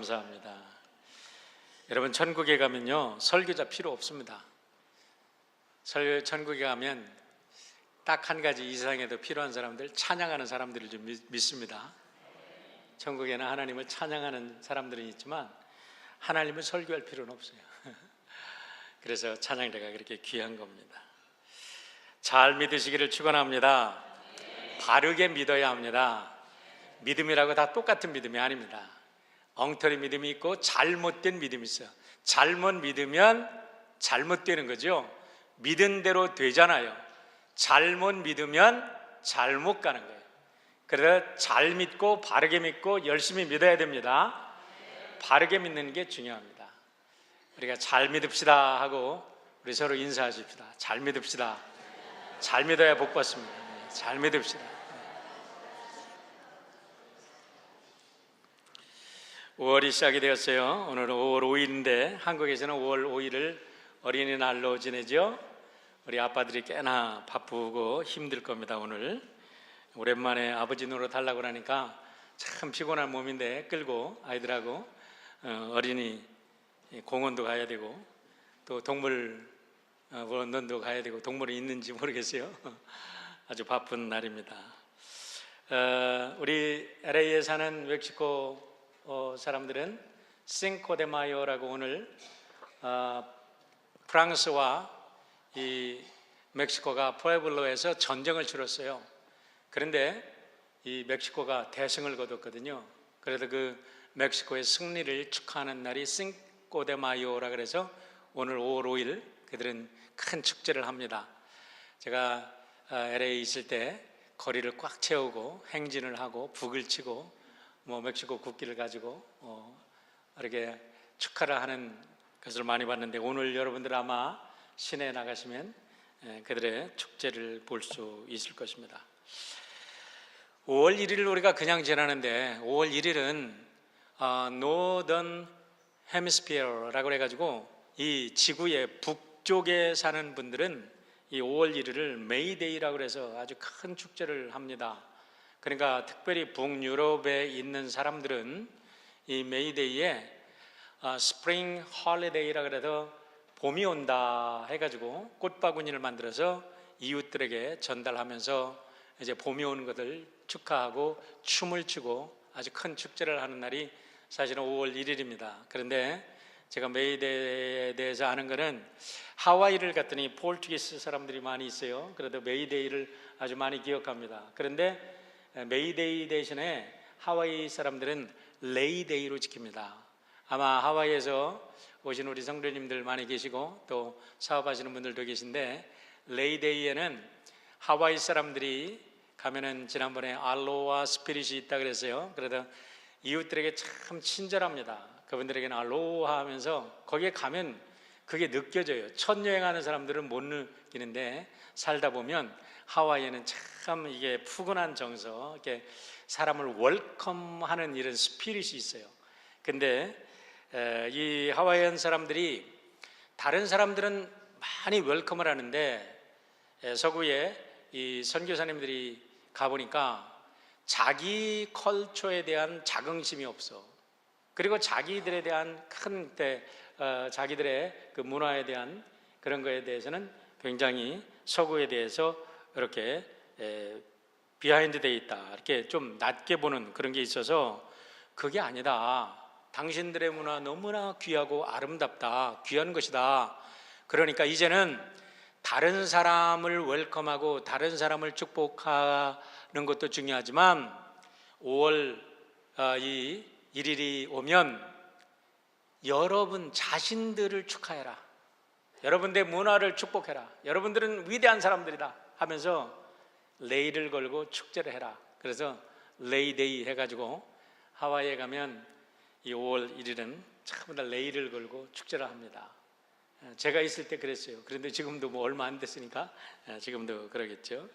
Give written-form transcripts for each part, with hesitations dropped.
감사합니다. 여러분, 천국에 가면요 설교자 필요 없습니다. 천국에 가면 딱 한 가지 이상에도 필요한 사람들, 찬양하는 사람들을 좀 믿습니다. 천국에는 하나님을 찬양하는 사람들은 있지만 하나님을 설교할 필요는 없어요. 그래서 찬양대가 그렇게 귀한 겁니다. 잘 믿으시기를 축원합니다. 바르게 믿어야 합니다. 믿음이라고 다 똑같은 믿음이 아닙니다. 엉터리 믿음이 있고 잘못된 믿음이 있어요. 잘못 믿으면 잘못되는 거죠. 믿은 대로 되잖아요. 잘못 믿으면 잘못 가는 거예요. 그래서 잘 믿고 바르게 믿고 열심히 믿어야 됩니다. 바르게 믿는 게 중요합니다. 우리가 잘 믿읍시다 하고 우리 서로 인사하십시다. 잘 믿읍시다. 잘 믿어야 복 받습니다. 잘 믿읍시다. 5월이 시작이 되었어요. 오늘은 5월 5일인데 한국에서는 5월 5일을 어린이날로 지내죠. 우리 아빠들이 꽤나 바쁘고 힘들 겁니다. 오늘 오랜만에 아버지 노릇 하려고 하니까 참 피곤한 몸인데 끌고 아이들하고 어린이 공원도 가야 되고 또 동물 원원도 가야 되고 동물이 있는지 모르겠어요. 아주 바쁜 날입니다. 우리 LA에 사는 멕시코 사람들은 싱코데마요라고 오늘 프랑스와 이 멕시코가 푸에블로에서 전쟁을 치렀어요. 그런데 이 멕시코가 대승을 거뒀거든요. 그래서 그 멕시코의 승리를 축하하는 날이 싱코데마요라 그래서 오늘 5월 5일 그들은 큰 축제를 합니다. 제가 LA에 있을 때 거리를 꽉 채우고 행진을 하고 북을 치고 멕시코 국기를 가지고 이렇게 축하를 하는 것을 많이 봤는데 오늘 여러분들 아마 시내에 나가시면 그들의 축제를 볼 수 있을 것입니다. 5월 1일을 우리가 그냥 지나는데 5월 1일은 Northern Hemisphere라고 해가지고 이 지구의 북쪽에 사는 분들은 이 5월 1일을 메이데이라고 해서 아주 큰 축제를 합니다. 그러니까 특별히 북유럽에 있는 사람들은 이 메이데이에 스프링 홀리데이라고 해서 봄이 온다 해가지고 꽃바구니를 만들어서 이웃들에게 전달하면서 이제 봄이 오는 것을 축하하고 춤을 추고 아주 큰 축제를 하는 날이 사실은 5월 1일입니다. 그런데 제가 메이데이에 대해서 아는 거는 하와이를 갔더니 포르투기스 사람들이 많이 있어요. 그래도 메이데이를 아주 많이 기억합니다. 그런데 메이데이 대신에 하와이 사람들은 레이데이로 지킵니다. 아마 하와이에서 오신 우리 성도님들 많이 계시고 또 사업하시는 분들도 계신데 레이데이에는 하와이 사람들이 가면은 지난번에 알로하 스피릿이 있다 그랬어요. 그래서 이웃들에게 참 친절합니다. 그분들에게는 알로하 하면서 거기에 가면 그게 느껴져요. 첫 여행하는 사람들은 못 느끼는데 살다 보면 하와이에는 참 이게 푸근한 정서, 이렇게 사람을 웰컴하는 이런 스피릿이 있어요. 근데 이 하와이안 사람들이 다른 사람들은 많이 웰컴을 하는데 서구에 이 선교사님들이 가보니까 자기 컬처에 대한 자긍심이 없어. 그리고 자기들에 대한 자기들의 그 문화에 대한 그런 거에 대해서는 굉장히 서구에 대해서 이렇게 비하인드 돼 있다, 이렇게 좀 낮게 보는 그런 게 있어서 그게 아니다. 당신들의 문화 너무나 귀하고 아름답다, 귀한 것이다. 그러니까 이제는 다른 사람을 웰컴하고 다른 사람을 축복하는 것도 중요하지만 5월 이 1일이 오면 여러분 자신들을 축하해라. 여러분들의 문화를 축복해라. 여러분들은 위대한 사람들이다 하면서 레이를 걸고 축제를 해라. 그래서 레이데이 해가지고 하와이에 가면 이 5월 1일은 전부 다 레이를 걸고 축제를 합니다. 제가 있을 때 그랬어요. 그런데 지금도 뭐 얼마 안 됐으니까 지금도 그러겠죠.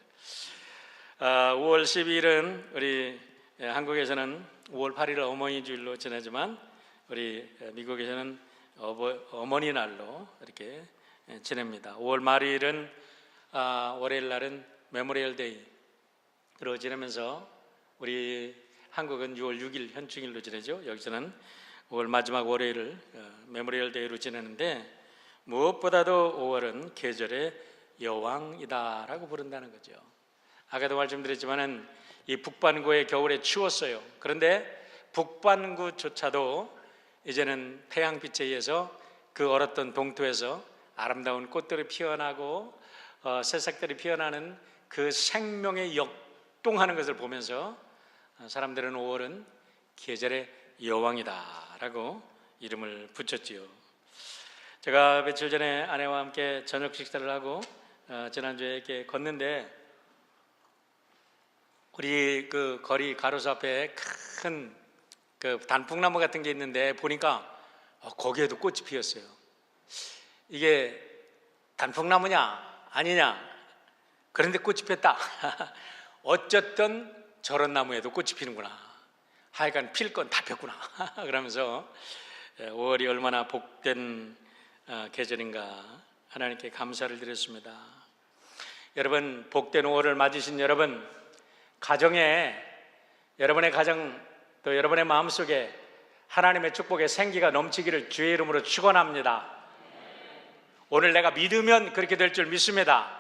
5월 12일은 우리 한국에서는 5월 8일을 어머니 주일로 지내지만 우리 미국에서는 어머니 날로 이렇게 지냅니다. 5월 말일은 월요일 날은 메모리얼 데이로 지내면서 우리 한국은 6월 6일 현충일로 지내죠. 여기서는 5월 마지막 월요일을 메모리얼 데이로 지내는데 무엇보다도 5월은 계절의 여왕이다라고 부른다는 거죠. 아까도 말씀드렸지만은 이 북반구의 겨울에 추웠어요. 그런데 북반구조차도 이제는 태양빛에 의해서 그 얼었던 동토에서 아름다운 꽃들이 피어나고 새싹들이 피어나는 그 생명의 역동하는 것을 보면서 사람들은 5월은 계절의 여왕이다라고 이름을 붙였지요. 제가 며칠 전에 아내와 함께 저녁 식사를 하고 지난주에 이렇게 걷는데 우리 그 거리 가로수 앞에 큰 그 단풍나무 같은 게 있는데 보니까 거기에도 꽃이 피었어요. 이게 단풍나무냐 아니냐, 그런데 꽃이 폈다. 어쨌든 저런 나무에도 꽃이 피는구나. 하여간 필 건 다 폈구나. 그러면서 5월이 얼마나 복된 계절인가 하나님께 감사를 드렸습니다. 여러분, 복된 5월을 맞으신 여러분, 가정에, 여러분의 가정 또 여러분의 마음속에 하나님의 축복의 생기가 넘치기를 주의 이름으로 축원합니다. 오늘 내가 믿으면 그렇게 될 줄 믿습니다.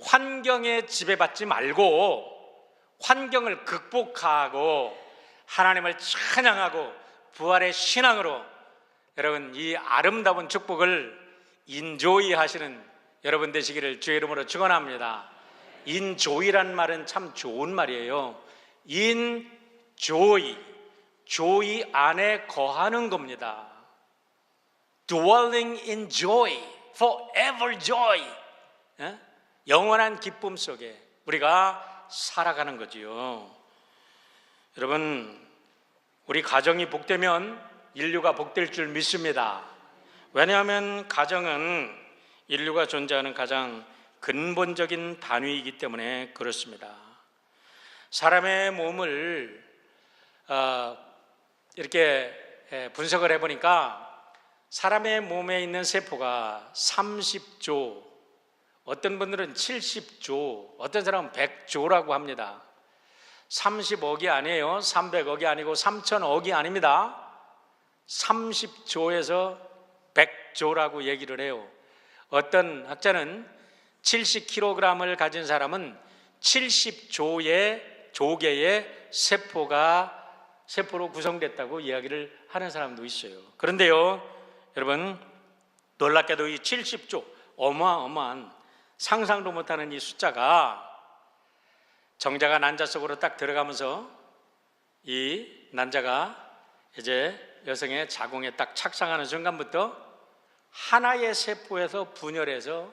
환경에 지배받지 말고 환경을 극복하고 하나님을 찬양하고 부활의 신앙으로 여러분 이 아름다운 축복을 인조이 하시는 여러분 되시기를 주의 이름으로 축원합니다. 인조이란 말은 참 좋은 말이에요. 인조이, 조이 안에 거하는 겁니다. Dwelling in joy, forever joy. 영원한 기쁨 속에 우리가 살아가는 거지요. 여러분, 우리 가정이 복되면 인류가 복될 줄 믿습니다. 왜냐하면 가정은 인류가 존재하는 가장 근본적인 단위이기 때문에 그렇습니다. 사람의 몸을 이렇게 분석을 해보니까 사람의 몸에 있는 세포가 30조, 어떤 분들은 70조, 어떤 사람은 100조라고 합니다. 30억이 아니에요. 300억이 아니고 3000억이 아닙니다. 30조에서 100조라고 얘기를 해요. 어떤 학자는 70kg을 가진 사람은 70조의 조개의 세포로 구성됐다고 이야기를 하는 사람도 있어요. 그런데요, 여러분, 놀랍게도 이 70조, 어마어마한 상상도 못하는 이 숫자가 정자가 난자 속으로 딱 들어가면서 이 난자가 이제 여성의 자궁에 딱 착상하는 순간부터 하나의 세포에서 분열해서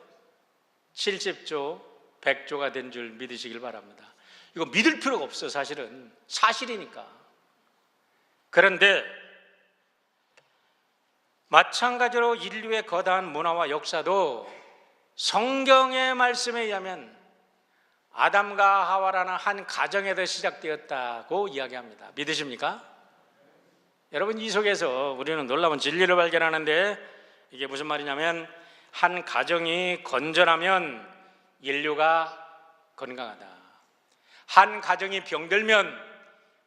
70조, 100조가 된 줄 믿으시길 바랍니다. 이거 믿을 필요가 없어. 사실은 사실이니까. 그런데 마찬가지로 인류의 거대한 문화와 역사도 성경의 말씀에 의하면 아담과 하와라는 한 가정에서 시작되었다고 이야기합니다. 믿으십니까? 여러분, 이 속에서 우리는 놀라운 진리를 발견하는데 이게 무슨 말이냐면 한 가정이 건전하면 인류가 건강하다. 한 가정이 병들면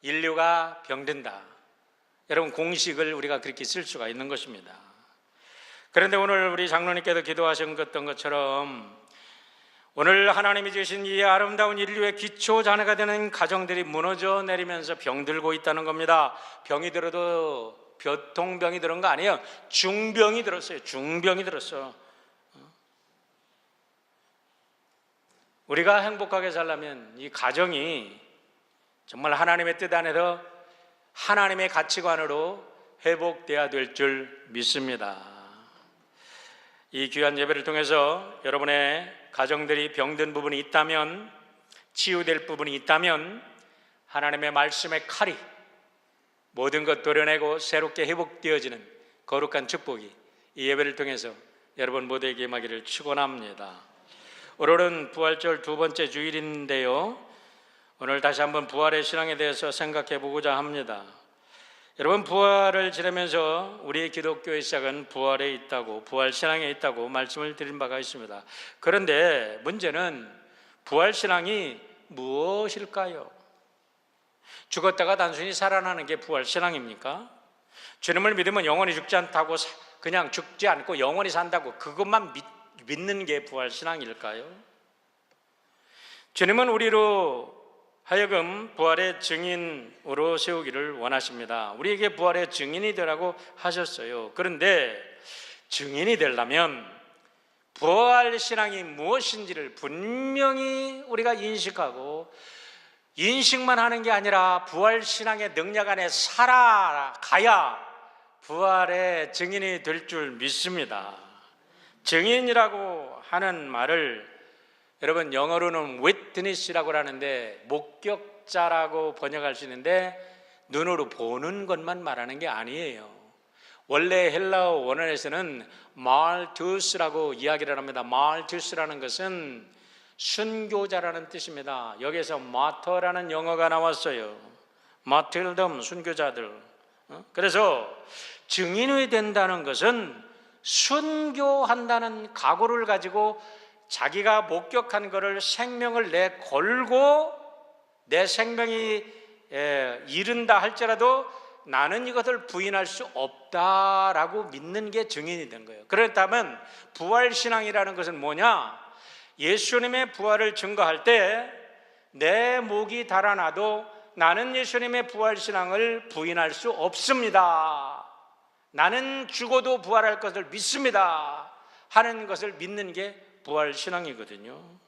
인류가 병든다. 여러분, 공식을 우리가 그렇게 쓸 수가 있는 것입니다. 그런데 오늘 우리 장로님께서 기도하셨던 것처럼 오늘 하나님이 주신 이 아름다운 인류의 기초 자네가 되는 가정들이 무너져 내리면서 병들고 있다는 겁니다. 병이 들어도 보통병이 들은 거 아니에요. 중병이 들었어요. 중병이 들었어. 우리가 행복하게 살려면 이 가정이 정말 하나님의 뜻 안에서 하나님의 가치관으로 회복돼야 될 줄 믿습니다. 이 귀한 예배를 통해서 여러분의 가정들이 병든 부분이 있다면, 치유될 부분이 있다면 하나님의 말씀의 칼이 모든 것 도려내고 새롭게 회복되어지는 거룩한 축복이 이 예배를 통해서 여러분 모두에게 임하기를 축원합니다. 오늘은 부활절 두 번째 주일인데요, 오늘 다시 한번 부활의 신앙에 대해서 생각해 보고자 합니다. 여러분, 부활을 지내면서 우리 기독교의 시작은 부활에 있다고, 부활 신앙에 있다고 말씀을 드린 바가 있습니다. 그런데 문제는 부활 신앙이 무엇일까요? 죽었다가 단순히 살아나는 게 부활 신앙입니까? 주님을 믿으면 영원히 죽지 않다고, 그냥 죽지 않고 영원히 산다고, 그것만 믿는 게 부활신앙일까요? 주님은 우리로 하여금 부활의 증인으로 세우기를 원하십니다. 우리에게 부활의 증인이 되라고 하셨어요. 그런데 증인이 되려면 부활신앙이 무엇인지를 분명히 우리가 인식하고, 인식만 하는 게 아니라 부활신앙의 능력 안에 살아가야 부활의 증인이 될 줄 믿습니다. 증인이라고 하는 말을 여러분 영어로는 witness라고 하는데, 목격자라고 번역할 수 있는데 눈으로 보는 것만 말하는 게 아니에요. 원래 헬라어 원어에서는 말투스라고 이야기를 합니다. 말투스라는 것은 순교자라는 뜻입니다. 여기서 마터라는 영어가 나왔어요. 마틸덤, 순교자들. 그래서 증인이 된다는 것은 순교한다는 각오를 가지고 자기가 목격한 것을 생명을 내걸고, 내 생명이 이른다 할지라도 나는 이것을 부인할 수 없다라고 믿는 게 증인이 된 거예요. 그렇다면 부활신앙이라는 것은 뭐냐? 예수님의 부활을 증거할 때 내 목이 달아나도 나는 예수님의 부활신앙을 부인할 수 없습니다, 나는 죽어도 부활할 것을 믿습니다 하는 것을 믿는 게 부활신앙이거든요.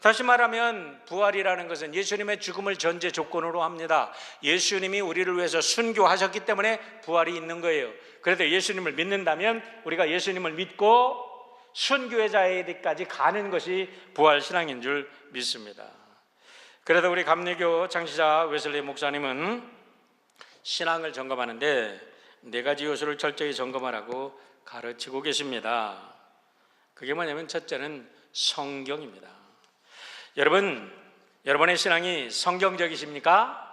다시 말하면 부활이라는 것은 예수님의 죽음을 전제 조건으로 합니다. 예수님이 우리를 위해서 순교하셨기 때문에 부활이 있는 거예요. 그래서 예수님을 믿는다면 우리가 예수님을 믿고 순교의 자리까지 가는 것이 부활신앙인 줄 믿습니다. 그래서 우리 감리교 창시자 웨슬리 목사님은 신앙을 점검하는데 4가지 요소를 철저히 점검하라고 가르치고 계십니다. 그게 뭐냐면 첫째는 성경입니다. 여러분의 신앙이 성경적이십니까?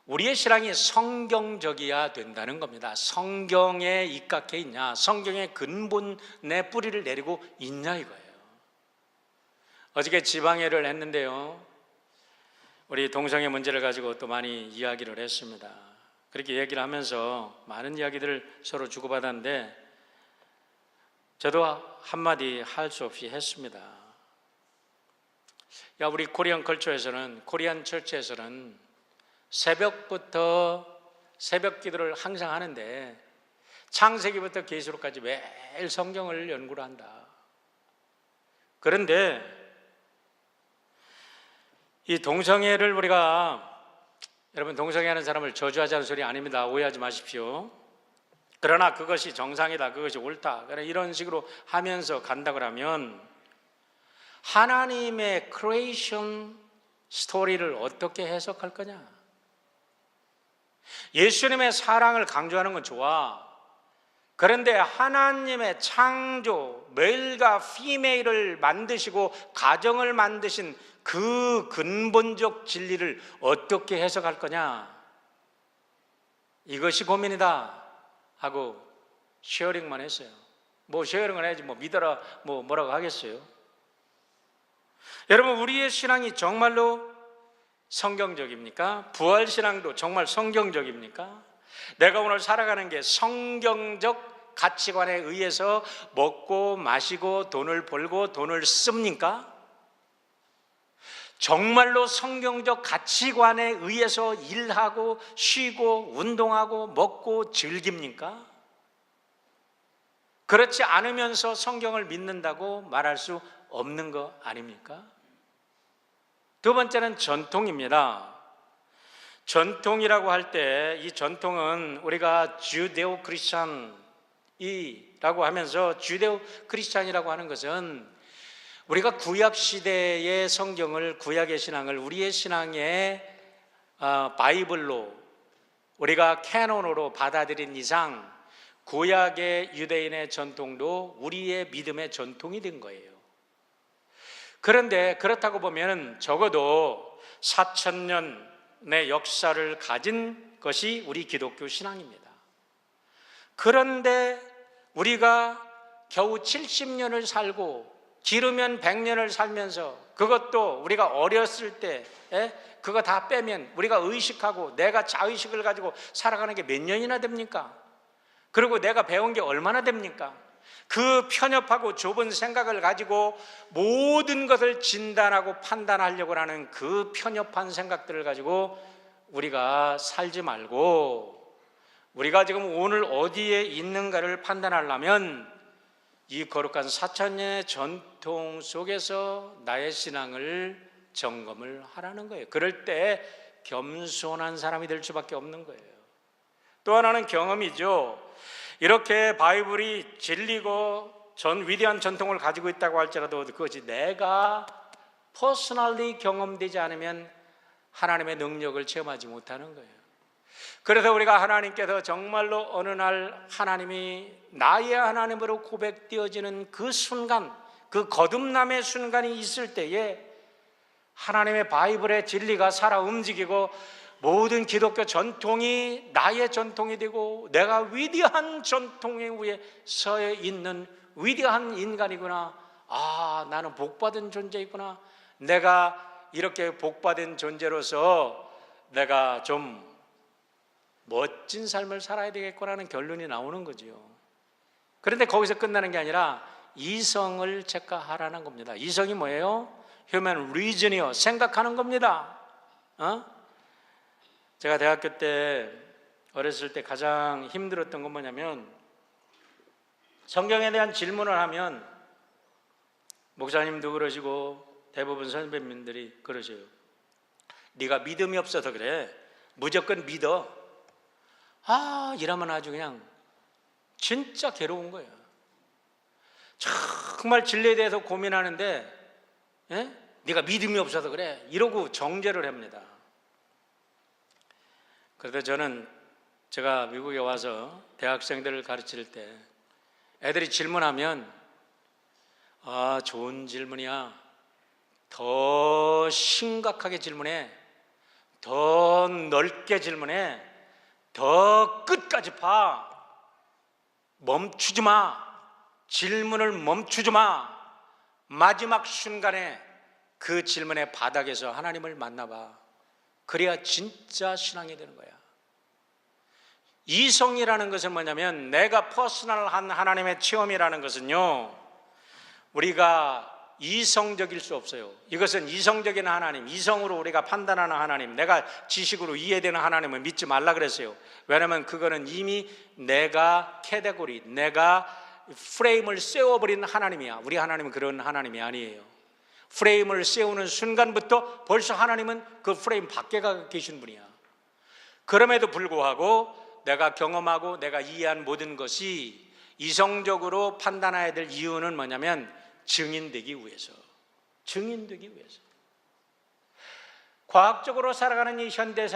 우리의 신앙이 성경적이어야 된다는 겁니다. 성경에 입각해 있냐, 성경의 근본의 뿌리를 내리고 있냐 이거예요. 어저께 지방회를 했는데요, 우리 동성애 문제를 가지고 또 많이 이야기를 했습니다. 그렇게 얘기를 하면서 많은 이야기들을 서로 주고받았는데 저도 한마디 할 수 없이 했습니다. 야, 우리 코리안 컬처에서는, 코리안 처치에서는 새벽부터 새벽 기도를 항상 하는데 창세기부터 계시록까지 매일 성경을 연구를 한다. 그런데 이 동성애를 우리가, 여러분 동성애하는 사람을 저주하자는 소리 아닙니다. 오해하지 마십시오. 그러나 그것이 정상이다, 그것이 옳다, 이런 식으로 하면서 간다고 하면 하나님의 크리에이션 스토리를 어떻게 해석할 거냐? 예수님의 사랑을 강조하는 건 좋아. 그런데 하나님의 창조, 메일과 피메일을 만드시고 가정을 만드신 그 근본적 진리를 어떻게 해석할 거냐? 이것이 고민이다 하고 쉐어링만 했어요. 뭐 쉐어링을 해야지 뭐 믿어라 뭐라고 하겠어요? 여러분, 우리의 신앙이 정말로 성경적입니까? 부활신앙도 정말 성경적입니까? 내가 오늘 살아가는 게 성경적 가치관에 의해서 먹고 마시고 돈을 벌고 돈을 씁니까? 정말로 성경적 가치관에 의해서 일하고 쉬고 운동하고 먹고 즐깁니까? 그렇지 않으면서 성경을 믿는다고 말할 수 없는 거 아닙니까? 두 번째는 전통입니다. 전통이라고 할 때 이 전통은 우리가 주데오 크리스찬이라고 하면서, 주데오 크리스찬이라고 하는 것은 우리가 구약 시대의 성경을, 구약의 신앙을 우리의 신앙의 바이블로, 우리가 캐논으로 받아들인 이상 구약의 유대인의 전통도 우리의 믿음의 전통이 된 거예요. 그런데 그렇다고 보면 적어도 4,000년의 역사를 가진 것이 우리 기독교 신앙입니다. 그런데 우리가 겨우 70년을 살고 기르면 100년을 살면서 그것도 우리가 어렸을 때 그거 다 빼면 우리가 의식하고 내가 자의식을 가지고 살아가는 게 몇 년이나 됩니까? 그리고 내가 배운 게 얼마나 됩니까? 그 편협하고 좁은 생각을 가지고 모든 것을 진단하고 판단하려고 하는 그 편협한 생각들을 가지고 우리가 살지 말고, 우리가 지금 오늘 어디에 있는가를 판단하려면 이 거룩한 4000년의 전통 속에서 나의 신앙을 점검을 하라는 거예요. 그럴 때 겸손한 사람이 될 수밖에 없는 거예요. 또 하나는 경험이죠. 이렇게 바이블이 진리고 위대한 전통을 가지고 있다고 할지라도 그것이 내가 퍼스널리 경험되지 않으면 하나님의 능력을 체험하지 못하는 거예요. 그래서 우리가 하나님께서 정말로 어느 날 하나님이 나의 하나님으로 고백되어지는 그 순간, 그 거듭남의 순간이 있을 때에 하나님의 바이블의 진리가 살아 움직이고 모든 기독교 전통이 나의 전통이 되고 내가 위대한 전통에 위에 서 있는 위대한 인간이구나, 나는 복받은 존재이구나, 내가 이렇게 복받은 존재로서 내가 좀 멋진 삶을 살아야 되겠구나는 결론이 나오는 거지요. 그런데 거기서 끝나는 게 아니라 이성을 체크하라는 겁니다. 이성이 뭐예요? Human reason이요, 생각하는 겁니다. 제가 대학교 때 어렸을 때 가장 힘들었던 건 뭐냐면, 성경에 대한 질문을 하면 목사님도 그러시고 대부분 선배님들이 그러셔요. 네가 믿음이 없어서 그래, 무조건 믿어. 이러면 아주 그냥 진짜 괴로운 거예요. 정말 진리에 대해서 고민하는데 네가 믿음이 없어서 그래, 이러고 정죄를 합니다. 그래서 제가 미국에 와서 대학생들을 가르칠 때 애들이 질문하면 좋은 질문이야, 더 심각하게 질문해, 더 넓게 질문해, 더 끝까지 파, 멈추지 마, 질문을 멈추지 마, 마지막 순간에 그 질문의 바닥에서 하나님을 만나봐. 그래야 진짜 신앙이 되는 거야. 이성이라는 것은 뭐냐면, 내가 퍼스널한 하나님의 체험이라는 것은요, 우리가 이성적일 수 없어요. 이것은 이성적인 하나님, 이성으로 우리가 판단하는 하나님, 내가 지식으로 이해되는 하나님을 믿지 말라 그랬어요. 왜냐하면 그거는 이미 내가 캐테고리, 내가 프레임을 세워버린 하나님이야. 우리 하나님은 그런 하나님이 아니에요. 프레임을 세우는 순간부터 벌써 하나님은 그 프레임 밖에 가 계신 분이야. 그럼에도 불구하고 내가 경험하고 내가 이해한 모든 것이 이성적으로 판단해야 될 이유는 뭐냐면 증인되기 위해서. 과학적으로 살아가는 이 현대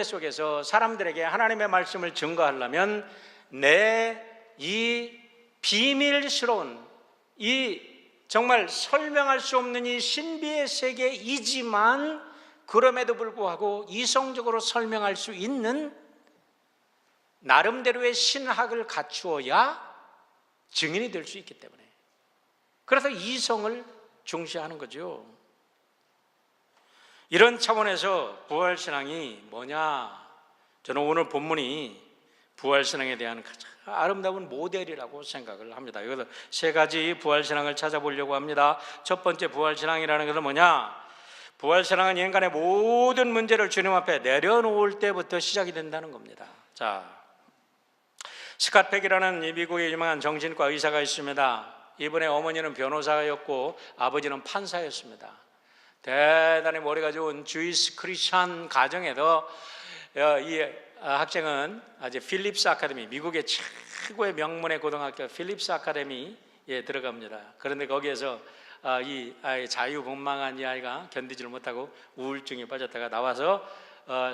속에서 사람들에게 하나님의 말씀을 증거하려면 내 이 비밀스러운, 이 정말 설명할 수 없는 이 신비의 세계이지만 그럼에도 불구하고 이성적으로 설명할 수 있는 나름대로의 신학을 갖추어야 증인이 될 수 있기 때문에, 그래서 이성을 중시하는 거죠. 이런 차원에서 부활신앙이 뭐냐? 저는 오늘 본문이 부활신앙에 대한 가장 아름다운 모델이라고 생각을 합니다. 여기서 세 가지 부활신앙을 찾아보려고 합니다. 첫 번째 부활신앙이라는 것은 뭐냐? 부활신앙은 인간의 모든 문제를 주님 앞에 내려놓을 때부터 시작이 된다는 겁니다. 자, 스캇 팩이라는 이 미국의 유명한 정신과 의사가 있습니다. 이분의 어머니는 변호사였고 아버지는 판사였습니다. 대단히 머리가 좋은 주이스 크리스찬 가정에서 이 학생은 아주 필립스 아카데미, 미국의 최고의 명문의 고등학교 필립스 아카데미에 들어갑니다. 그런데 거기에서 이 아이, 자유분방한 이 아이가 견디지를 못하고 우울증에 빠졌다가 나와서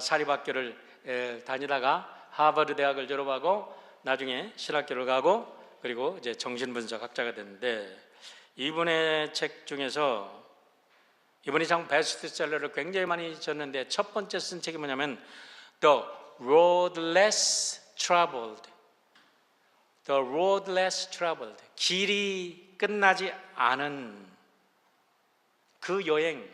사립학교를 다니다가 하버드 대학을 졸업하고 나중에 신학교를 가고 그리고 이제 정신분석 학자가 됐는데, 이분의 책 중에서 이분이 참 베스트셀러를 굉장히 많이 썼는데 첫 번째 쓴 책이 뭐냐면 The Road Less Traveled, the road less traveled, 길이 끝나지 않은 그 여행,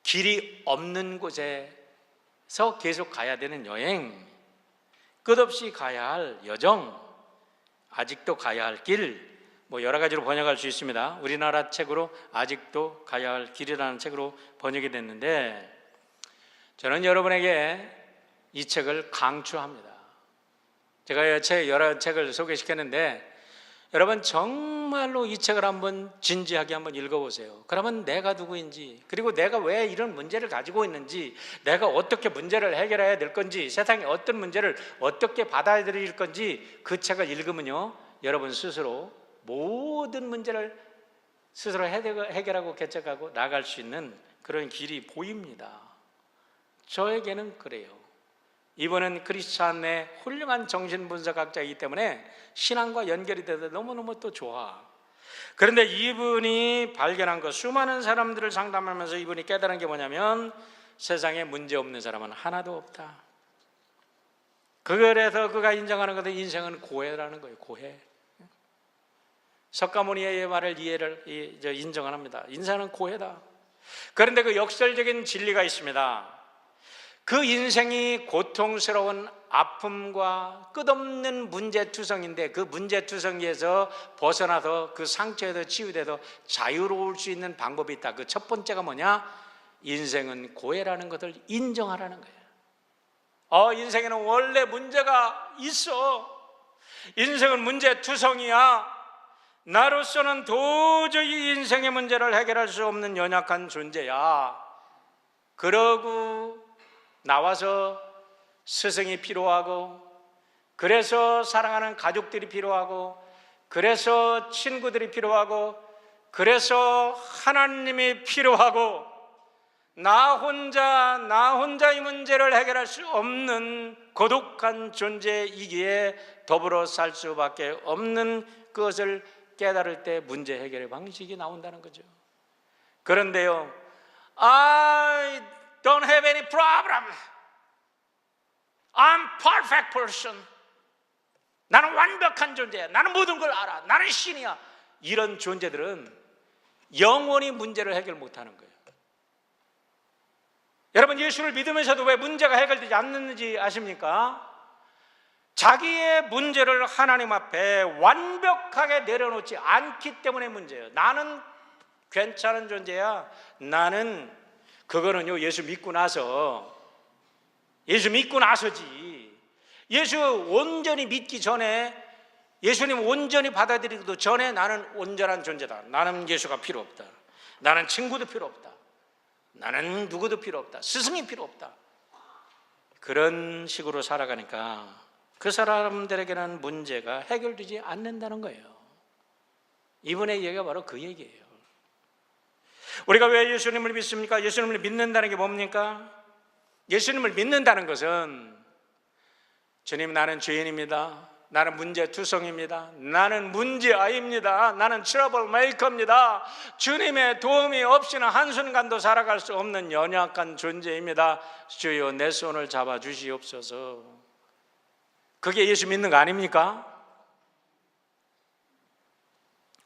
길이 없는 곳에서 계속 가야 되는 여행, 끝없이 가야 할 여정, 아직도 가야 할 길, 여러 가지로 번역할 수 있습니다. 우리나라 책으로 아직도 가야 할 길이라는 책으로 번역이 됐는데, 저는 여러분에게 이 책을 강추합니다. 제가 여러 책을 소개시켰는데 여러분 정말로 이 책을 한번 진지하게 한번 읽어보세요. 그러면 내가 누구인지, 그리고 내가 왜 이런 문제를 가지고 있는지, 내가 어떻게 문제를 해결해야 될 건지, 세상에 어떤 문제를 어떻게 받아들일 건지, 그 책을 읽으면요, 여러분 스스로 모든 문제를 스스로 해결하고 개척하고 나갈 수 있는 그런 길이 보입니다. 저에게는 그래요. 이분은 크리스찬의 훌륭한 정신분석학자이기 때문에 신앙과 연결이 돼서 너무너무 또 좋아. 그런데 이분이 발견한 것, 수많은 사람들을 상담하면서 이분이 깨달은 게 뭐냐면, 세상에 문제 없는 사람은 하나도 없다. 그래서 그가 인정하는 것은 인생은 고해라는 거예요. 고해. 석가모니의 말을 인정합니다. 인생은 고해다. 그런데 그 역설적인 진리가 있습니다. 그 인생이 고통스러운 아픔과 끝없는 문제투성인데, 그 문제투성이에서 벗어나서 그 상처에서 치유돼서 자유로울 수 있는 방법이 있다. 그 첫 번째가 뭐냐? 인생은 고해라는 것을 인정하라는 거예요. 인생에는 원래 문제가 있어. 인생은 문제투성이야. 나로서는 도저히 인생의 문제를 해결할 수 없는 연약한 존재야. 그러고 나와서 스승이 필요하고, 그래서 사랑하는 가족들이 필요하고, 그래서 친구들이 필요하고, 그래서 하나님이 필요하고, 나 혼자 이 문제를 해결할 수 없는 고독한 존재이기에 더불어 살 수밖에 없는 것을 깨달을 때 문제 해결의 방식이 나온다는 거죠. 그런데요, I don't have any problem. I'm perfect person. 나는 완벽한 존재야. 나는 모든 걸 알아. 나는 신이야. 이런 존재들은 영원히 문제를 해결 못하는 거예요. 여러분, 예수를 믿으면서도 왜 문제가 해결되지 않는지 아십니까? 자기의 문제를 하나님 앞에 완벽하게 내려놓지 않기 때문에 문제예요. 나는 괜찮은 존재야. 나는, 그거는요, 예수 믿고 나서지. 예수 온전히 믿기 전에, 예수님 온전히 받아들이기도 전에 나는 온전한 존재다. 나는 예수가 필요 없다. 나는 친구도 필요 없다. 나는 누구도 필요 없다. 스승이 필요 없다. 그런 식으로 살아가니까 그 사람들에게는 문제가 해결되지 않는다는 거예요. 이분의 얘기가 바로 그 얘기예요. 우리가 왜 예수님을 믿습니까? 예수님을 믿는다는 게 뭡니까? 예수님을 믿는다는 것은, 주님, 나는 죄인입니다. 나는 문제투성입니다. 나는 문제아입니다. 나는 트러블 메이커입니다. 주님의 도움이 없이는 한순간도 살아갈 수 없는 연약한 존재입니다. 주여, 내 손을 잡아주시옵소서. 그게 예수 믿는 거 아닙니까?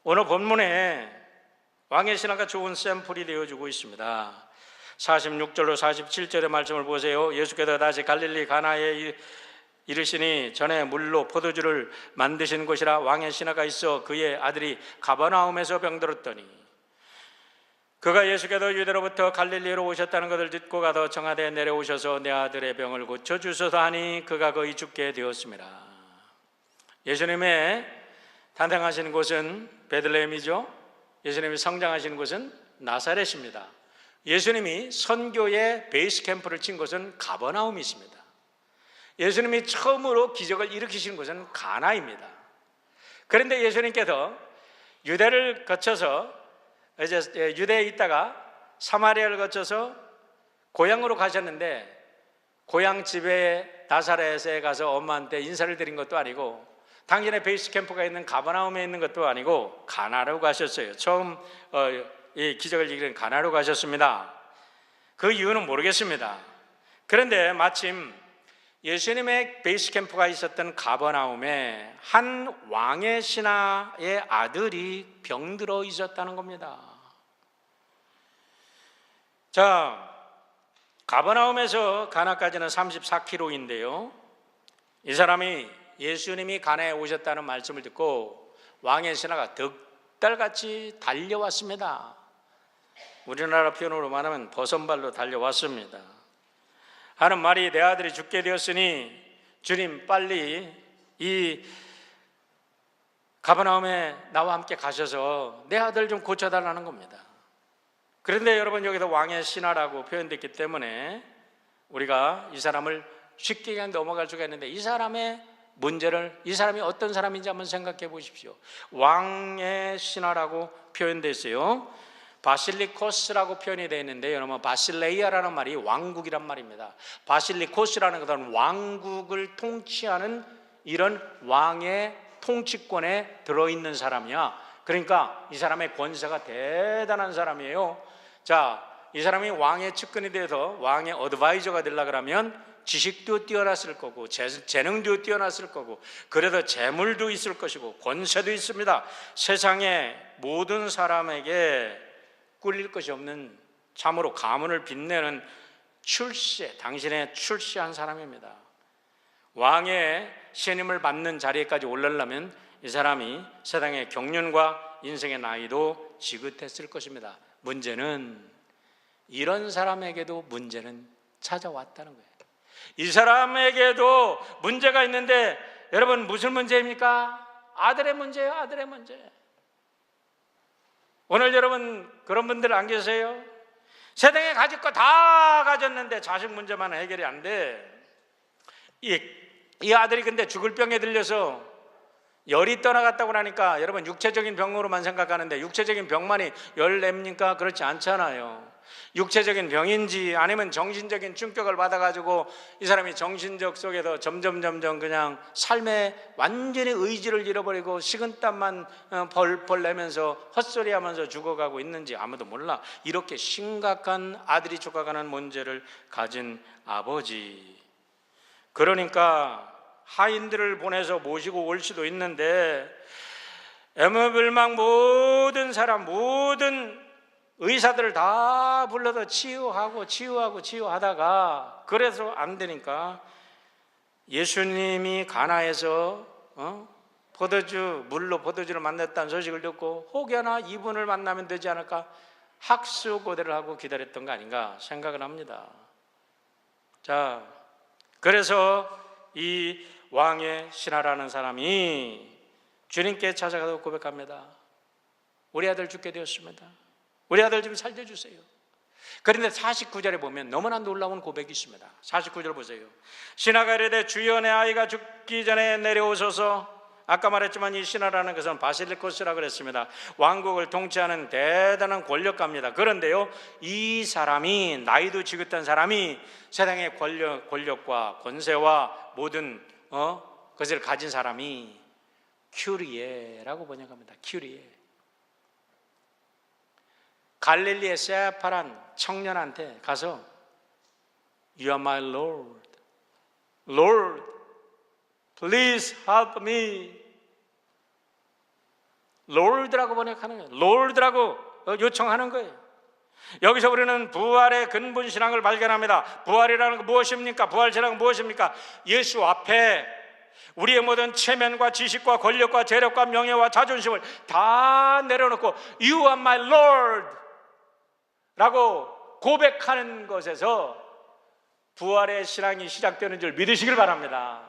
오늘 본문에 왕의 신화가 좋은 샘플이 되어주고 있습니다. 46절로 47절의 말씀을 보세요. 예수께서 다시 갈릴리 가나에 이르시니 전에 물로 포도주를 만드신 곳이라 왕의 신하가 있어 그의 아들이 가버나움에서 병들었더니, 그가 예수께서 유대로부터 갈릴리로 오셨다는 것을 듣고 가서 청하대에 내려오셔서 내 아들의 병을 고쳐주소서 하니 그가 거의 죽게 되었습니다. 예수님의 탄생하신 곳은 베들레헴이죠. 예수님이 성장하신 곳은 나사렛입니다. 예수님이 선교의 베이스 캠프를 친 곳은 가버나움이십니다. 예수님이 처음으로 기적을 일으키신 곳은 가나입니다. 그런데 예수님께서 유대를 거쳐서 이제 유대에 있다가 사마리아를 거쳐서 고향으로 가셨는데, 고향 집에 나사렛에 가서 엄마한테 인사를 드린 것도 아니고, 당신의 베이스 캠프가 있는 가버나움에 있는 것도 아니고 가나로 가셨어요. 처음 이 기적을 일으킨 가나로 가셨습니다. 그 이유는 모르겠습니다. 그런데 마침 예수님의 베이스 캠프가 있었던 가버나움에 한 왕의 신하의 아들이 병들어 있었다는 겁니다. 자, 가버나움에서 가나까지는 34km인데요. 이 사람이 예수님이 가나에 오셨다는 말씀을 듣고 왕의 신하가 득달같이 달려왔습니다. 우리나라 표현으로 말하면 버선발로 달려왔습니다. 하는 말이, 내 아들이 죽게 되었으니 주님 빨리 이 가버나움에 나와 함께 가셔서 내 아들 좀 고쳐달라는 겁니다. 그런데 여러분, 여기서 왕의 신하라고 표현됐기 때문에 우리가 이 사람을 쉽게 그냥 넘어갈 수가 있는데, 이 사람의 문제를, 이 사람이 어떤 사람인지 한번 생각해 보십시오. 왕의 신하라고 표현되어 있어요. 바실리코스라고 표현이 되어 있는데, 여러분, 바실레이아라는 말이 왕국이란 말입니다. 바실리코스라는 것은 왕국을 통치하는 이런 왕의 통치권에 들어있는 사람이야. 그러니까 이 사람의 권세가 대단한 사람이에요. 자, 이 사람이 왕의 측근이 돼서 왕의 어드바이저가 되려고 그러면 지식도 뛰어났을 거고 재능도 뛰어났을 거고, 그래도 재물도 있을 것이고 권세도 있습니다. 세상의 모든 사람에게 꿀릴 것이 없는 참으로 가문을 빛내는 출세, 당신의 출세한 사람입니다. 왕의 신임을 받는 자리에까지 올라려면 이 사람이 세상의 경륜과 인생의 나이도 지긋했을 것입니다. 문제는 이런 사람에게도 문제는 찾아왔다는 거예요. 이 사람에게도 문제가 있는데, 여러분, 무슨 문제입니까? 아들의 문제예요. 아들의 문제. 오늘 여러분 그런 분들 안 계세요? 세상에 가질 거 다 가졌는데 자식 문제만 해결이 안 돼. 이 아들이 근데 죽을 병에 들려서 열이 떠나갔다고 하니까, 여러분, 육체적인 병으로만 생각하는데 육체적인 병만이 열 냅니까? 그렇지 않잖아요. 육체적인 병인지 아니면 정신적인 충격을 받아가지고 이 사람이 정신적 속에서 점점 그냥 삶에 완전히 의지를 잃어버리고 식은땀만 벌벌 내면서 헛소리하면서 죽어가고 있는지 아무도 몰라. 이렇게 심각한 아들이 죽어가는 문제를 가진 아버지. 그러니까 하인들을 보내서 모시고 올 수도 있는데, 애물불망 모든 사람, 모든 의사들을 다 불러서 치유하다가 그래서 안 되니까 예수님이 가나에서 물로 포도주를 만났다는 소식을 듣고 혹여나 이분을 만나면 되지 않을까 학수고대를 하고 기다렸던 거 아닌가 생각을 합니다. 자, 그래서 이 왕의 신하라는 사람이 주님께 찾아가서 고백합니다. 우리 아들 죽게 되었습니다. 우리 아들 좀 살려주세요. 그런데 49절에 보면 너무나 놀라운 고백이 있습니다. 49절 보세요. 신하가 이르되 주여, 내 아이가 죽기 전에 내려오소서. 아까 말했지만 이 신하라는 것은 바실리코스라고 그랬습니다. 왕국을 통치하는 대단한 권력가입니다. 그런데요, 이 사람이, 나이도 지긋한 사람이 세상의 권력과 권세와 모든 것을 가진 사람이 큐리에라고 번역합니다. 큐리에. 갈릴리의 새파란 청년한테 가서 You are my Lord. Lord, please help me. Lord라고 번역하는 거예요. Lord라고 요청하는 거예요. 여기서 우리는 부활의 근본 신앙을 발견합니다. 부활이라는 건 무엇입니까? 부활 신앙은 무엇입니까? 예수 앞에 우리의 모든 체면과 지식과 권력과 재력과 명예와 자존심을 다 내려놓고 You are my Lord 라고 고백하는 것에서 부활의 신앙이 시작되는 줄 믿으시길 바랍니다.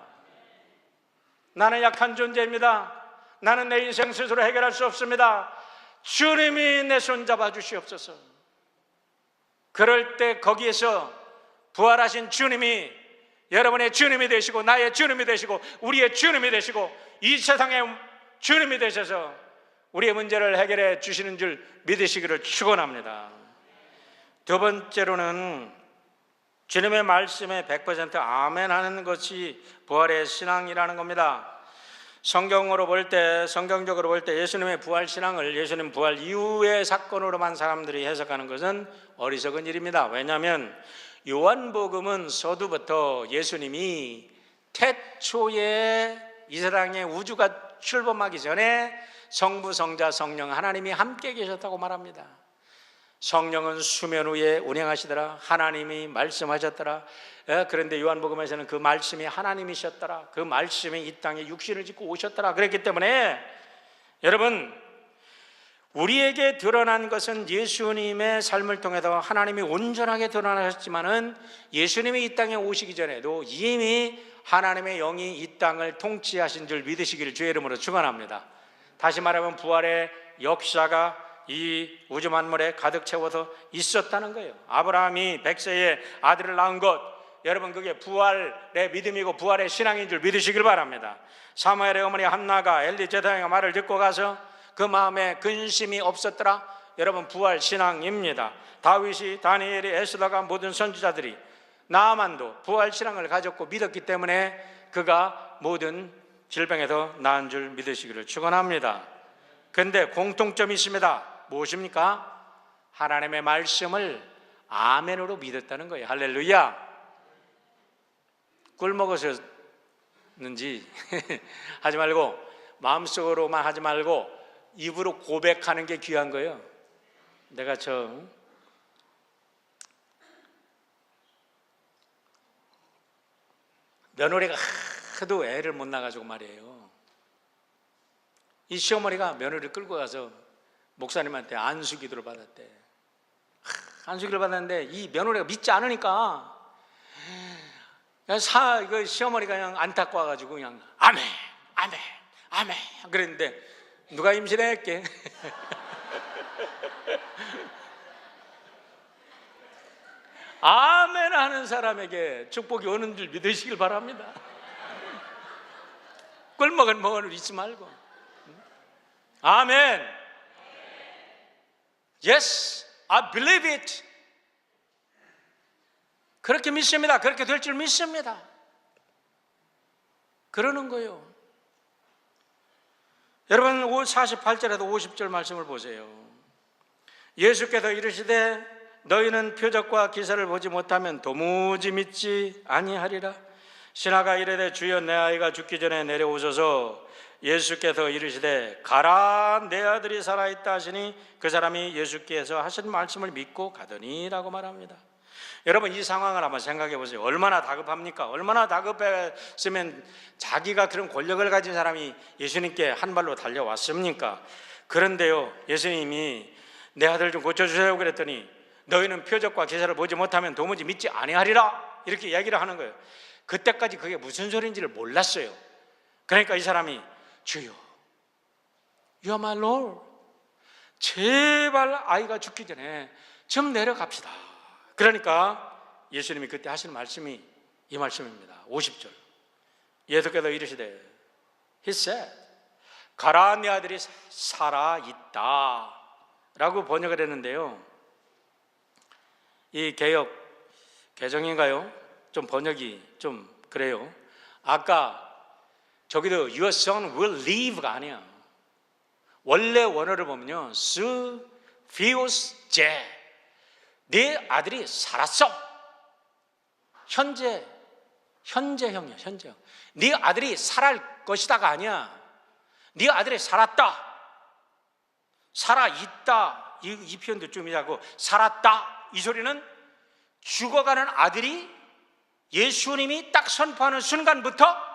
나는 약한 존재입니다. 나는 내 인생 스스로 해결할 수 없습니다. 주님이 내 손 잡아 주시옵소서. 그럴 때 거기에서 부활하신 주님이 여러분의 주님이 되시고 나의 주님이 되시고 우리의 주님이 되시고 이 세상의 주님이 되셔서 우리의 문제를 해결해 주시는 줄 믿으시기를 축원합니다. 두 번째로는 주님의 말씀에 100% 아멘 하는 것이 부활의 신앙이라는 겁니다. 성경적으로 볼 때 예수님의 부활 신앙을 예수님 부활 이후의 사건으로만 사람들이 해석하는 것은 어리석은 일입니다. 왜냐하면 요한복음은 서두부터 예수님이 태초에 이 세상에 우주가 출범하기 전에 성부, 성자, 성령 하나님이 함께 계셨다고 말합니다. 성령은 수면 위에 운행하시더라. 하나님이 말씀하셨더라. 그런데 요한복음에서는 그 말씀이 하나님이셨더라. 그 말씀이 이 땅에 육신을 짓고 오셨더라. 그랬기 때문에 여러분, 우리에게 드러난 것은 예수님의 삶을 통해서 하나님이 온전하게 드러나셨지만은 예수님이 이 땅에 오시기 전에도 이미 하나님의 영이 이 땅을 통치하신 줄 믿으시기를 주의 이름으로 축원합니다. 다시 말하면 부활의 역사가 이 우주 만물에 가득 채워서 있었다는 거예요. 아브라함이 100세에 아들을 낳은 것, 여러분 그게 부활의 믿음이고 부활의 신앙인 줄 믿으시길 바랍니다. 사무엘의 어머니 한나가 엘리 제사장의 말을 듣고 가서 그 마음에 근심이 없었더라. 여러분 부활 신앙입니다. 다윗이, 다니엘이, 에스더가 모든 선지자들이, 나아만도 부활 신앙을 가졌고 믿었기 때문에 그가 모든 질병에서 나은 줄 믿으시기를 축원합니다. 그런데 공통점이 있습니다. 무엇입니까? 하나님의 말씀을 아멘으로 믿었다는 거예요. 할렐루야. 꿀 먹으셨는지 하지 말고, 마음속으로만 하지 말고 입으로 고백하는 게 귀한 거예요. 내가 며느리가 하도 애를 못 낳아가지고 말이에요. 이 시어머니가 며느리를 끌고 가서 목사님한테 안수기도를 받았대. 안수기도를 받았는데 이 며느리가 믿지 않으니까 그 시어머니가 그냥 안타까워가지고 그냥 아멘, 아멘, 아멘 그랬는데 누가 임신했게? 아멘 하는 사람에게 축복이 오는 줄 믿으시길 바랍니다. 꿀먹은 먹을 잊지 말고. 아멘. Yes, I believe it. 그렇게 믿습니다. 그렇게 될 줄 믿습니다. 그러는 거예요. 여러분 48절에도 50절 말씀을 보세요. 예수께서 이르시되 너희는 표적과 기사를 보지 못하면 도무지 믿지 아니하리라. 신하가 이르되 주여 내 아이가 죽기 전에 내려오소서. 예수께서 이르시되 가라 내 아들이 살아있다 하시니 그 사람이 예수께서 하신 말씀을 믿고 가더니 라고 말합니다. 여러분 이 상황을 한번 생각해 보세요. 얼마나 다급합니까? 얼마나 다급했으면 자기가 그런 권력을 가진 사람이 예수님께 한 발로 달려왔습니까? 그런데요, 예수님이 내 아들 좀 고쳐주세요 그랬더니 너희는 표적과 기사를 보지 못하면 도무지 믿지 아니하리라 이렇게 이야기를 하는 거예요. 그때까지 그게 무슨 소리인지를 몰랐어요. 그러니까 이 사람이 주여, You are my Lord, 제발 아이가 죽기 전에 좀 내려갑시다. 그러니까 예수님이 그때 하시는 말씀이 이 말씀입니다. 50절. 예수께서 이르시되 He said 가라 네 아들이 살아있다 라고 번역을 했는데요, 이 개역 개정인가요? 좀 번역이 좀 그래요. 아까 저기도 Your son will live가 아니야. 원래 원어를 보면요, 스피오스제, 네 아들이 살았어. 현재형이야. 현재형. 네 아들이 살할 것이다가 아니야. 네 아들이 살았다, 살아있다, 이 표현도 좀 이하고 살았다, 이 소리는 죽어가는 아들이 예수님이 딱 선포하는 순간부터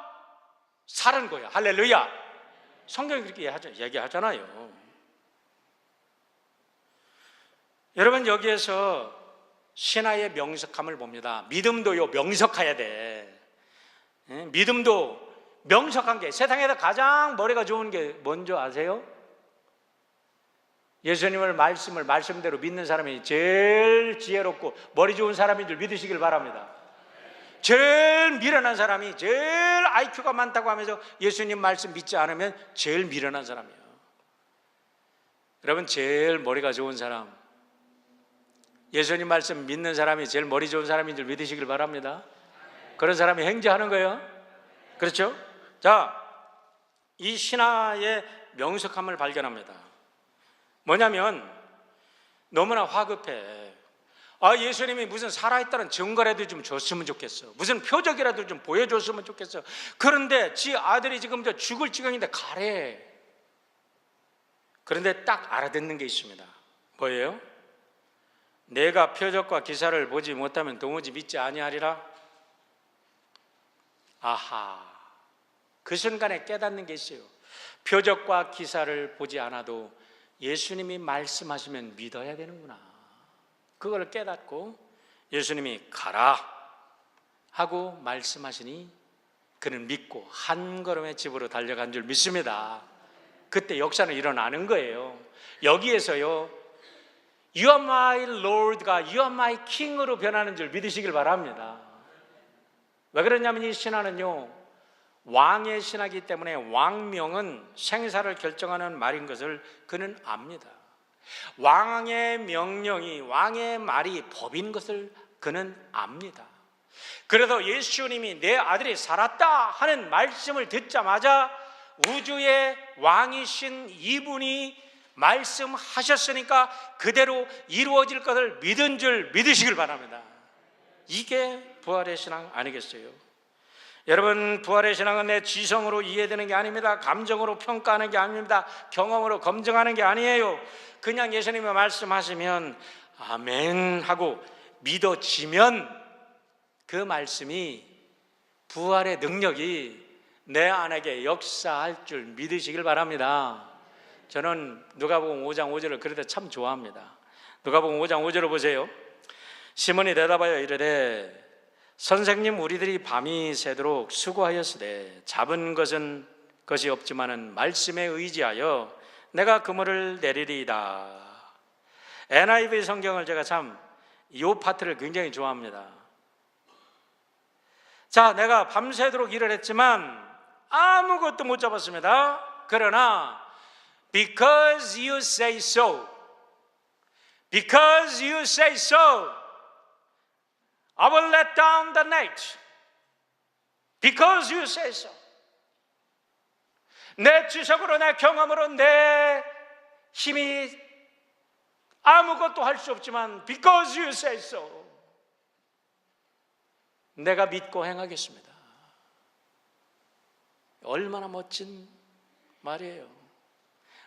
살은 거야. 할렐루야. 성경이 그렇게 얘기하잖아요. 여러분 여기에서 신하의 명석함을 봅니다. 믿음도요 명석해야 돼. 믿음도 명석한 게, 세상에서 가장 머리가 좋은 게 뭔지 아세요? 예수님을 말씀대로 믿는 사람이 제일 지혜롭고 머리 좋은 사람인 줄 믿으시길 바랍니다. 제일 미련한 사람이, 제일 IQ가 많다고 하면서 예수님 말씀 믿지 않으면 제일 미련한 사람이에요. 여러분 제일 머리가 좋은 사람, 예수님 말씀 믿는 사람이 제일 머리 좋은 사람인 줄 믿으시길 바랍니다. 그런 사람이 행제하는 거예요. 그렇죠? 자, 이 신하의 명석함을 발견합니다. 뭐냐면 너무나 화급해. 예수님이 무슨 살아있다는 증거라도 좀 줬으면 좋겠어. 무슨 표적이라도 좀 보여줬으면 좋겠어. 그런데 지 아들이 지금 죽을 지경인데 가래. 그런데 딱 알아듣는 게 있습니다. 뭐예요? 내가 표적과 기사를 보지 못하면 도무지 믿지 아니하리라. 아하, 그 순간에 깨닫는 게 있어요. 표적과 기사를 보지 않아도 예수님이 말씀하시면 믿어야 되는구나. 그걸 깨닫고 예수님이 가라 하고 말씀하시니 그는 믿고 한 걸음에 집으로 달려간 줄 믿습니다. 그때 역사는 일어나는 거예요. 여기에서요, You are my Lord가 You are my King으로 변하는 줄 믿으시길 바랍니다. 왜 그러냐면 이 신화는요, 왕의 신화이기 때문에 왕명은 생사를 결정하는 말인 것을 그는 압니다. 왕의 명령이, 왕의 말이 법인 것을 그는 압니다. 그래서 예수님이 내 아들이 살았다 하는 말씀을 듣자마자 우주의 왕이신 이분이 말씀하셨으니까 그대로 이루어질 것을 믿은 줄 믿으시길 바랍니다. 이게 부활의 신앙 아니겠어요? 여러분, 부활의 신앙은 내 지성으로 이해되는 게 아닙니다. 감정으로 평가하는 게 아닙니다. 경험으로 검증하는 게 아니에요. 그냥 예수님이 말씀하시면 아멘 하고 믿어지면 그 말씀이, 부활의 능력이 내 안에게 역사할 줄 믿으시길 바랍니다. 저는 누가복음 5장 5절을 그래도 참 좋아합니다. 누가복음 5장 5절을 보세요. 시몬이 대답하여 이르되 선생님, 우리들이 밤이 새도록 수고하였으되 잡은 것이 없지만은 말씀에 의지하여 내가 그물을 내리리이다. NIV 성경을 제가 참 이 파트를 굉장히 좋아합니다. 자, 내가 밤새도록 일을 했지만 아무것도 못 잡았습니다. 그러나 because you say so, because you say so, I will let down the net. Because you say so. 내 지식으로, 내 경험으로, 내 힘이 아무것도 할 수 없지만 because you say so, 내가 믿고 행하겠습니다. 얼마나 멋진 말이에요.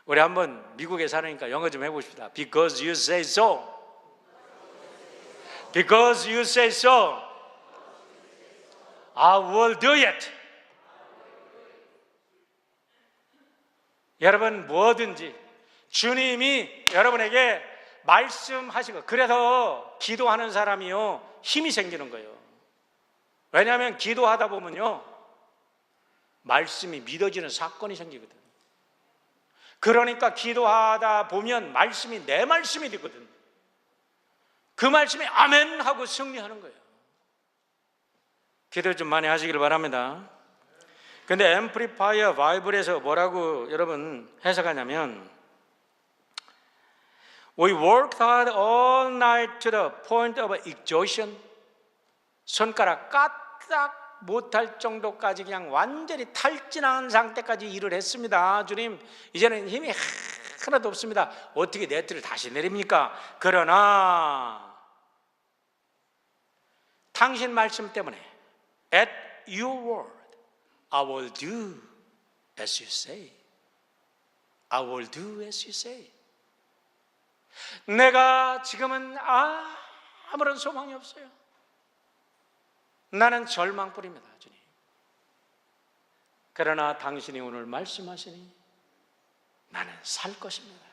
우리 한번 미국에 사니까 영어 좀 해봅시다. Because you say so. Because you say so, I will do it. 여러분, 뭐든지 주님이 여러분에게 말씀하시고, 그래서 기도하는 사람이요, 힘이 생기는 거예요. 왜냐하면 기도하다 보면요, 말씀이 믿어지는 사건이 생기거든. 그러니까 기도하다 보면 말씀이 내 말씀이 되거든. 그 말씀이 아멘 하고 승리하는 거예요. 기도 좀 많이 하시길 바랍니다. 근데 앰플리파이어 바이블에서 뭐라고 여러분 해석하냐면 We worked hard all night to the point of exhaustion. 손가락 까딱 못할 정도까지 그냥 완전히 탈진한 상태까지 일을 했습니다. 주님, 이제는 힘이 하나도 없습니다. 어떻게 네트를 다시 내립니까? 그러나 당신 말씀 때문에 At your word, I will do as you say. I will do as you say. 내가 지금은 아무런 소망이 없어요. 나는 절망뿐입니다, 주님. 그러나 당신이 오늘 말씀하시니 나는 살 것입니다.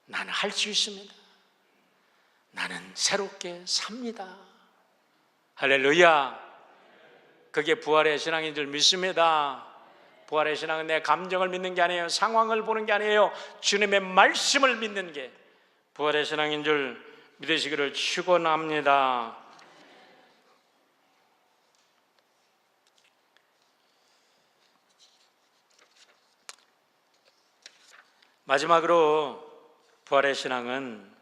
나는 할 수 있습니다. 나는 새롭게 삽니다. 할렐루야. 그게 부활의 신앙인 줄 믿습니다. 부활의 신앙은 내 감정을 믿는 게 아니에요. 상황을 보는 게 아니에요. 주님의 말씀을 믿는 게 부활의 신앙인 줄 믿으시기를 축원합니다. 마지막으로 부활의 신앙은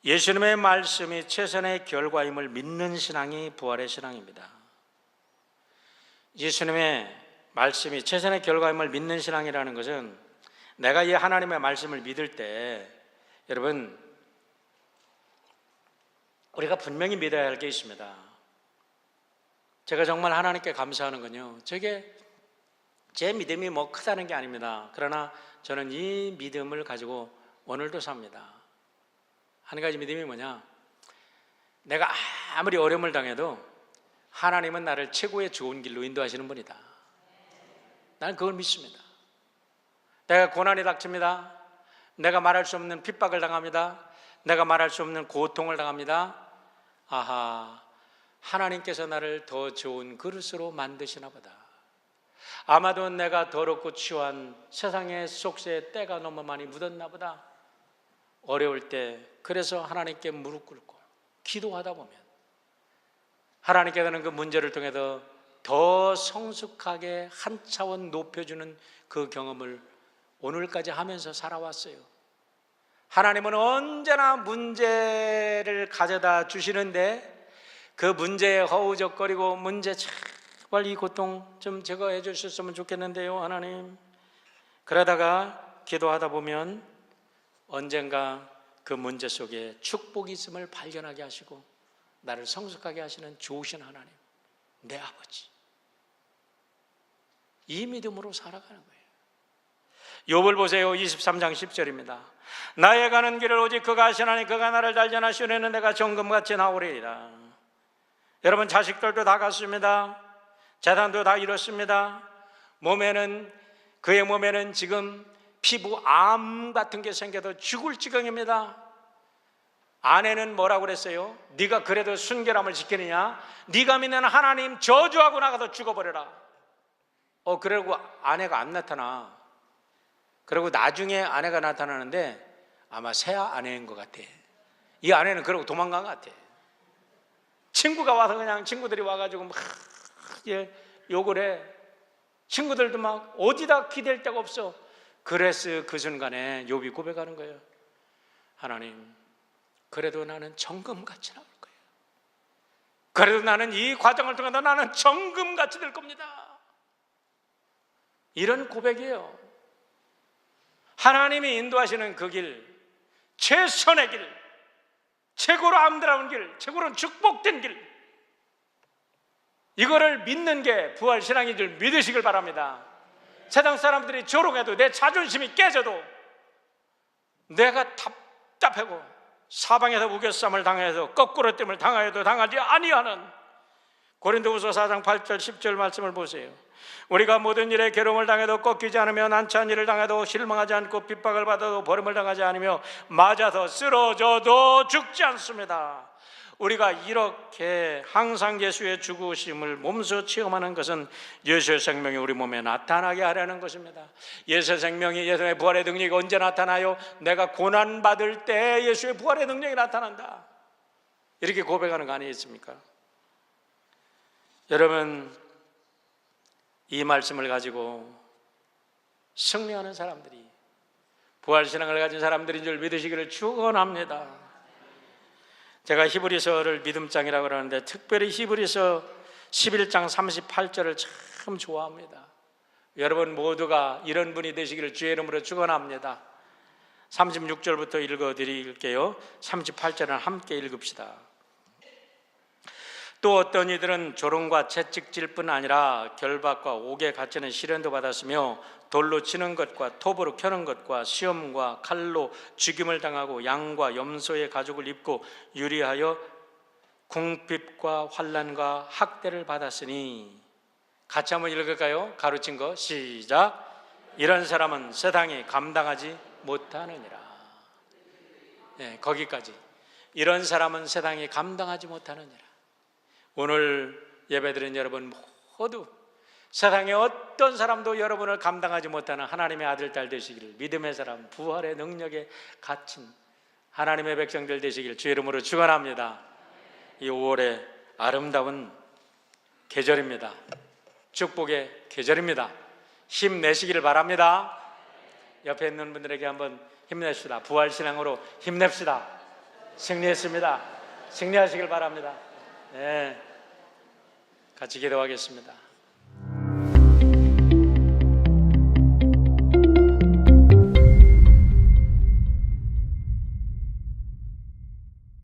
예수님의 말씀이 최선의 결과임을 믿는 신앙이 부활의 신앙입니다. 예수님의 말씀이 최선의 결과임을 믿는 신앙이라는 것은 내가 이 하나님의 말씀을 믿을 때 여러분 우리가 분명히 믿어야 할 게 있습니다. 제가 정말 하나님께 감사하는 건요, 저게 제 믿음이 뭐 크다는 게 아닙니다. 그러나 저는 이 믿음을 가지고 오늘도 삽니다. 한 가지 믿음이 뭐냐, 내가 아무리 어려움을 당해도 하나님은 나를 최고의 좋은 길로 인도하시는 분이다. 나는 그걸 믿습니다. 내가 고난이 닥칩니다. 내가 말할 수 없는 핍박을 당합니다. 내가 말할 수 없는 고통을 당합니다. 아하, 하나님께서 나를 더 좋은 그릇으로 만드시나 보다. 아마도 내가 더럽고 추한 세상의 속세에 때가 너무 많이 묻었나 보다. 어려울 때 그래서 하나님께 무릎 꿇고 기도하다 보면 하나님께서는 그 문제를 통해서 더 성숙하게 한 차원 높여주는 그 경험을 오늘까지 하면서 살아왔어요. 하나님은 언제나 문제를 가져다 주시는데 그 문제에 허우적거리고 문제 제발 이 고통 좀 제거해 주셨으면 좋겠는데요, 하나님. 그러다가 기도하다 보면 언젠가 그 문제 속에 축복이 있음을 발견하게 하시고 나를 성숙하게 하시는 좋으신 하나님, 내 아버지. 이 믿음으로 살아가는 거예요. 욥을 보세요. 23장 10절입니다. 나의 가는 길을 오직 그가 하시나니 그가 나를 단련하시려는 내가 정금같이 나오리이다. 여러분, 자식들도 다 갔습니다. 재산도 다 잃었습니다. 그의 몸에는 지금 피부암 같은 게 생겨도 죽을 지경입니다. 아내는 뭐라고 그랬어요? 네가 그래도 순결함을 지키느냐? 네가 믿는 하나님 저주하고 나가서 죽어버려라. 그러고 아내가 안 나타나. 그리고 나중에 아내가 나타나는데 아마 새 아내인 것 같아. 이 아내는 그러고 도망간 것 같아. 친구가 와서 그냥 친구들이 와가지고 막 욕을 해. 친구들도 막 어디다 기댈 데가 없어. 그래서 그 순간에 욥이 고백하는 거예요. 하나님, 그래도 나는 정금같이 나올 거예요. 그래도 나는 이 과정을 통해서 나는 정금같이 될 겁니다. 이런 고백이에요. 하나님이 인도하시는 그 길, 최선의 길, 최고로 아름다운 길, 최고로 축복된 길, 이거를 믿는 게 부활신앙인 줄 믿으시길 바랍니다. 세상 사람들이 조롱해도 내 자존심이 깨져도 내가 답답하고 사방에서 우겨쌈을 당해서 거꾸로 뜸을 당하여도 당하지 아니하는 고린도후서 4장 8절 10절 말씀을 보세요. 우리가 모든 일에 괴로움을 당해도 꺾이지 않으며 난처한 일을 당해도 실망하지 않고 핍박을 받아도 버림을 당하지 않으며 맞아서 쓰러져도 죽지 않습니다. 우리가 이렇게 항상 예수의 죽으심을 몸소 체험하는 것은 예수의 생명이 우리 몸에 나타나게 하려는 것입니다. 예수의 생명이, 예수의 부활의 능력이 언제 나타나요? 내가 고난받을 때 예수의 부활의 능력이 나타난다. 이렇게 고백하는 거 아니겠습니까? 여러분, 이 말씀을 가지고 승리하는 사람들이, 부활신앙을 가진 사람들인 줄 믿으시기를 축원합니다. 제가 히브리서를 믿음장이라고 그러는데 특별히 히브리서 11장 38절을 참 좋아합니다. 여러분 모두가 이런 분이 되시기를 주의 이름으로 축원합니다. 36절부터 읽어드릴게요. 38절은 함께 읽읍시다. 또 어떤 이들은 조롱과 채찍질 뿐 아니라 결박과 옥에 갇히는 시련도 받았으며 돌로 치는 것과 톱으로 켜는 것과 시험과 칼로 죽임을 당하고 양과 염소의 가죽을 입고 유리하여 궁핍과 환난과 학대를 받았으니, 같이 한번 읽을까요? 가르친 거 시작. 이런 사람은 세상이 감당하지 못하느니라. 네, 거기까지. 이런 사람은 세상이 감당하지 못하느니라. 오늘 예배드린 여러분 모두 세상의 어떤 사람도 여러분을 감당하지 못하는 하나님의 아들, 딸 되시기를, 믿음의 사람, 부활의 능력에 갇힌 하나님의 백성들 되시기를 주의 이름으로 축원합니다. 이 5월의 아름다운 계절입니다. 축복의 계절입니다. 힘내시기를 바랍니다. 옆에 있는 분들에게 한번 힘내십시다. 부활신앙으로 힘냅시다. 승리했습니다. 승리하시길 바랍니다. 네, 같이 기도하겠습니다.